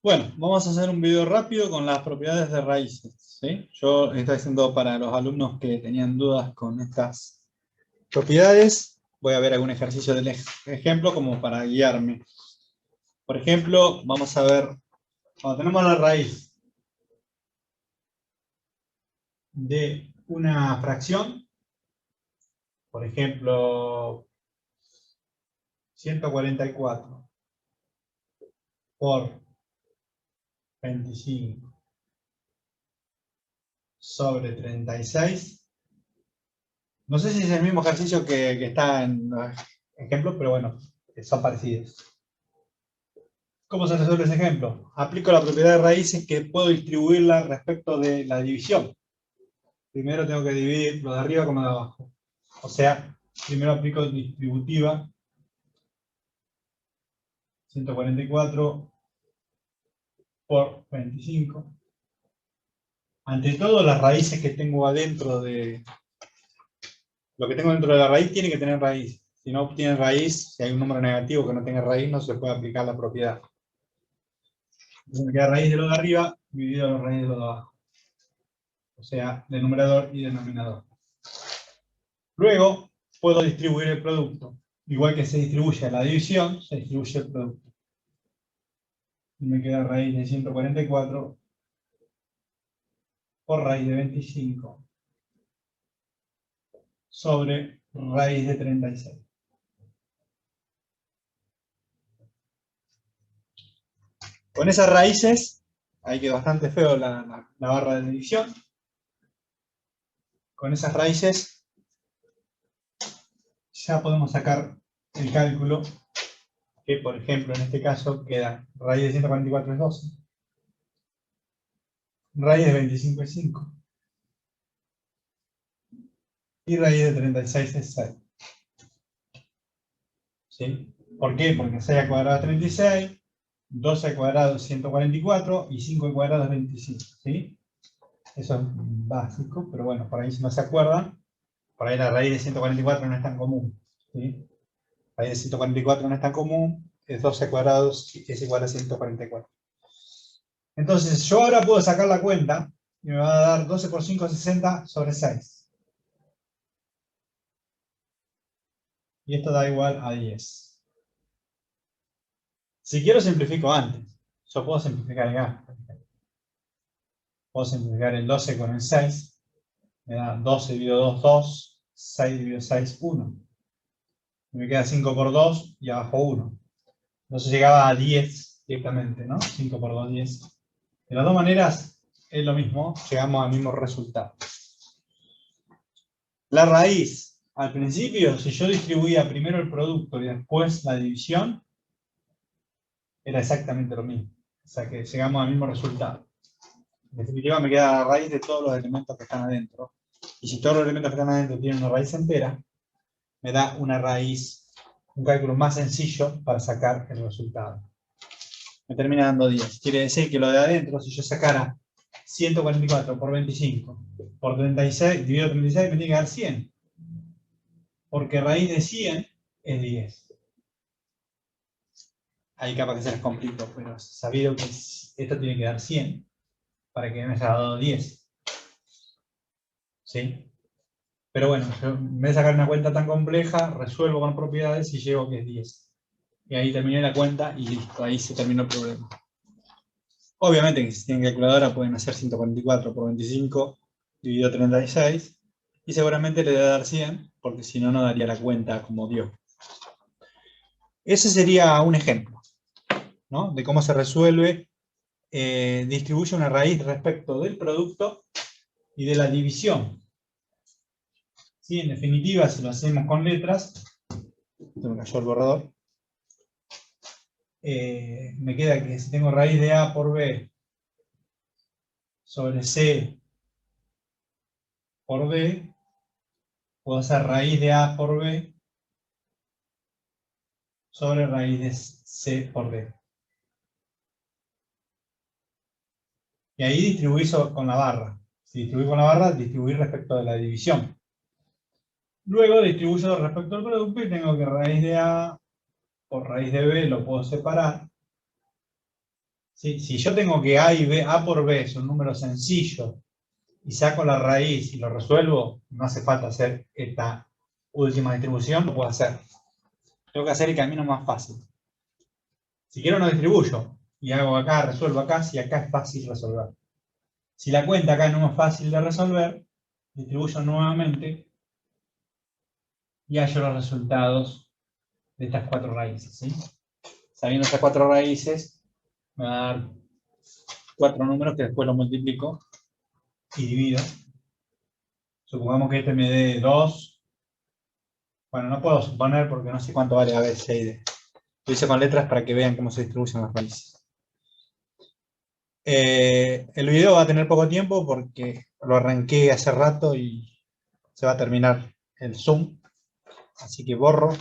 Bueno, vamos a hacer un video rápido con las propiedades de raíces, ¿sí? Yo estoy haciendo para los alumnos que tenían dudas con estas propiedades. Voy a ver algún ejercicio del ejemplo como para guiarme. Por ejemplo, vamos a ver, cuando tenemos la raíz de una fracción, por ejemplo, 144 por 25 sobre 36. No sé si es el mismo ejercicio que está en los ejemplos, pero bueno, son parecidos. ¿Cómo se resuelve ese ejemplo? Aplico la propiedad de raíces que puedo distribuirla respecto de la división. Primero tengo que dividir lo de arriba con lo de abajo. O sea, primero aplico distributiva 144 por 25. Ante todo, las raíces que tengo adentro de... Lo que tengo dentro de la raíz tiene que tener raíz. Si no tiene raíz, si hay un número negativo que no tenga raíz, no se puede aplicar la propiedad. Entonces me queda raíz de lo de arriba dividido la raíz de lo de abajo. O sea, de numerador y denominador. Luego, puedo distribuir el producto. Igual que se distribuye la división, se distribuye el producto. Y me queda raíz de 144 por raíz de 25 sobre raíz de 36. Con esas raíces, ahí quedó bastante feo la barra de división. Con esas raíces ya podemos sacar el cálculo que, por ejemplo, en este caso queda raíz de 144 es 12, raíz de 25 es 5 y raíz de 36 es 6. ¿Sí? ¿Por qué? Porque 6 al cuadrado es 36, 12 al cuadrado es 144 y 5 al cuadrado es 25. ¿Sí? Eso es básico, pero bueno, por ahí si no se acuerdan, por ahí la raíz de 144 no es tan común. ¿Sí? La raíz de 144 no es tan común, es 12 al cuadrado es igual a 144. Entonces yo ahora puedo sacar la cuenta y me va a dar 12 por 5, 60 sobre 6. Y esto da igual a 10. Si quiero simplifico antes. Yo puedo simplificar acá. Puedo simplificar el 12 con el 6. Me da 12 dividido 2, 2. 6 dividido 6, 1. Me queda 5 por 2 y abajo 1. Entonces llegaba a 10 directamente, ¿no? 5 por 2, 10. De las dos maneras es lo mismo, llegamos al mismo resultado. La raíz, al principio, si yo distribuía primero el producto y después la división, era exactamente lo mismo. O sea que llegamos al mismo resultado. En definitiva me queda la raíz de todos los elementos que están adentro. Y si todos los elementos que están adentro tienen una raíz entera, me da una raíz, un cálculo más sencillo para sacar el resultado. Me termina dando 10. Quiere decir que lo de adentro, si yo sacara 144 por 25 por 36, dividido 36, me tiene que dar 100. Porque raíz de 100 es 10. Ahí capaz que se les complica, pero sabido que esto tiene que dar 100 para que me haya dado 10. ¿Sí? Pero bueno, yo, en vez de sacar una cuenta tan compleja, resuelvo con propiedades y llego que es 10. Y ahí terminé la cuenta y listo, ahí se terminó el problema. Obviamente que si tienen calculadora pueden hacer 144 por 25 dividido 36 y seguramente le debe dar 100 porque si no, no daría la cuenta como dio. Ese sería un ejemplo, ¿no? De cómo se resuelve, distribuye una raíz respecto del producto y de la división. ¿Sí? En definitiva, si lo hacemos con letras, se me cayó el borrador, me queda que si tengo raíz de A por B sobre C por D, puedo hacer raíz de A por B sobre raíz de C por D. Y ahí distribuir con la barra. Si distribuir con la barra, distribuir respecto de la división. Luego distribuyo respecto al producto y tengo que raíz de A por raíz de B lo puedo separar. ¿Sí? Si yo tengo que A y B, A por B es un número sencillo, y saco la raíz y lo resuelvo, no hace falta hacer esta última distribución, lo puedo hacer. Tengo que hacer el camino más fácil. Si quiero no distribuyo, y hago acá, resuelvo acá, si acá es fácil resolver. Si la cuenta acá no es fácil de resolver, distribuyo nuevamente y hallo los resultados de estas 4 raíces. ¿Sí? Sabiendo estas 4 raíces, me va a dar 4 números que después los multiplico y divido. Supongamos que este me dé 2. Bueno, no puedo suponer porque no sé cuánto vale A, B, C y D. Lo hice con letras para que vean cómo se distribuyen las raíces. El video va a tener poco tiempo porque lo arranqué hace rato y se va a terminar el Zoom. Así que borro.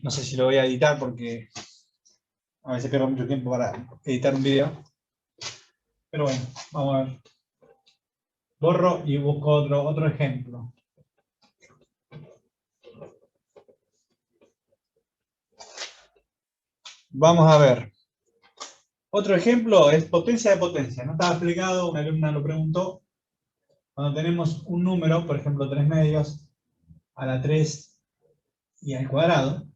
No sé si lo voy a editar porque a veces pierdo mucho tiempo para editar un video. Pero bueno, vamos a ver. Borro y busco otro ejemplo. Vamos a ver. Otro ejemplo es potencia de potencia. No estaba explicado, una alumna lo preguntó. Cuando tenemos un número, por ejemplo 3 medios, a la 3 y al cuadrado,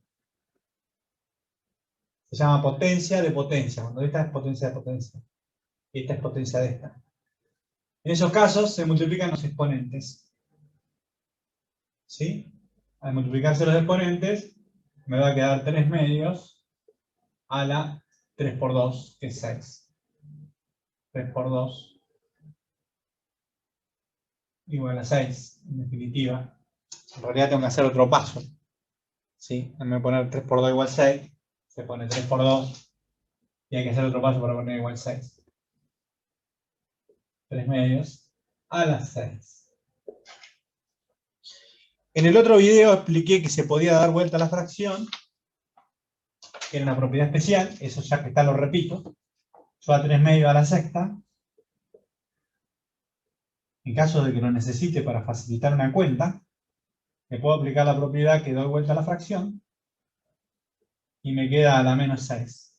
se llama potencia de potencia. Cuando esta es potencia de potencia. Y esta es potencia de esta. En esos casos se multiplican los exponentes. ¿Sí? Al multiplicarse los exponentes, me va a quedar 3 medios a la 3 por 2, que es 6. 3 por 2 igual a 6, en definitiva. En realidad tengo que hacer otro paso. ¿Sí? En vez de poner 3 por 2 igual 6, se pone 3 por 2 y hay que hacer otro paso para poner igual 6. 3 medios a las 6. En el otro video expliqué que se podía dar vuelta a la fracción, que era una propiedad especial, eso ya que está lo repito. Yo a 3 medios a la sexta, en caso de que lo necesite para facilitar una cuenta, le puedo aplicar la propiedad que doy vuelta a la fracción y me queda a la menos 6.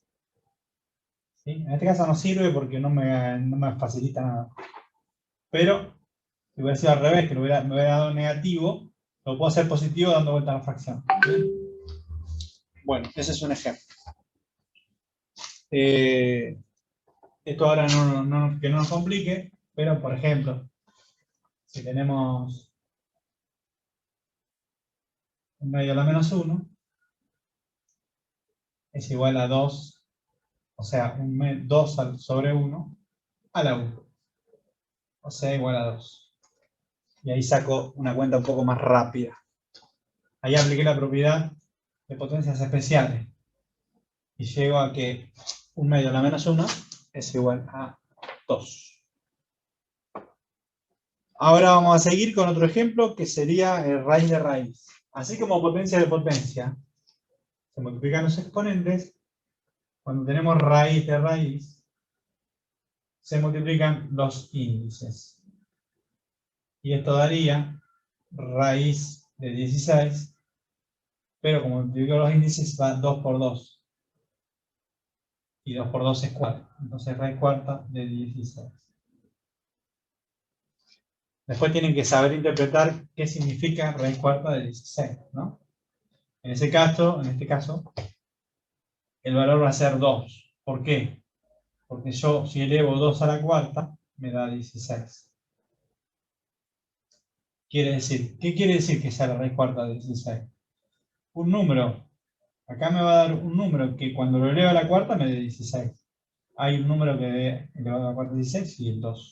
¿Sí? En este caso no sirve porque no me facilita nada. Pero si hubiera sido al revés, que me hubiera dado negativo, lo puedo hacer positivo dando vuelta a la fracción. ¿Sí? Bueno, ese es un ejemplo. Esto ahora que no nos complique, pero por ejemplo, si tenemos un medio a la menos 1, es igual a 2, o sea, 2 sobre 1 a la 1. O sea, igual a 2. Y ahí saco una cuenta un poco más rápida. Ahí apliqué la propiedad de potencias especiales. Y llego a que un medio a la menos 1 es igual a 2. Ahora vamos a seguir con otro ejemplo que sería raíz de raíz. Así como potencia de potencia se multiplican los exponentes, cuando tenemos raíz de raíz, se multiplican los índices. Y esto daría raíz de 16, pero como multiplico los índices va 2 por 2. Y 2 por 2 es 4. Entonces raíz cuarta de 16. Después tienen que saber interpretar qué significa raíz cuarta de 16, ¿no? En este caso, el valor va a ser 2. ¿Por qué? Porque yo, si elevo 2 a la cuarta, me da 16. ¿Qué quiere decir que sea la raíz cuarta de 16? Un número. Acá me va a dar un número que cuando lo elevo a la cuarta me dé 16. Hay un número que elevado a la cuarta 16 y el 2.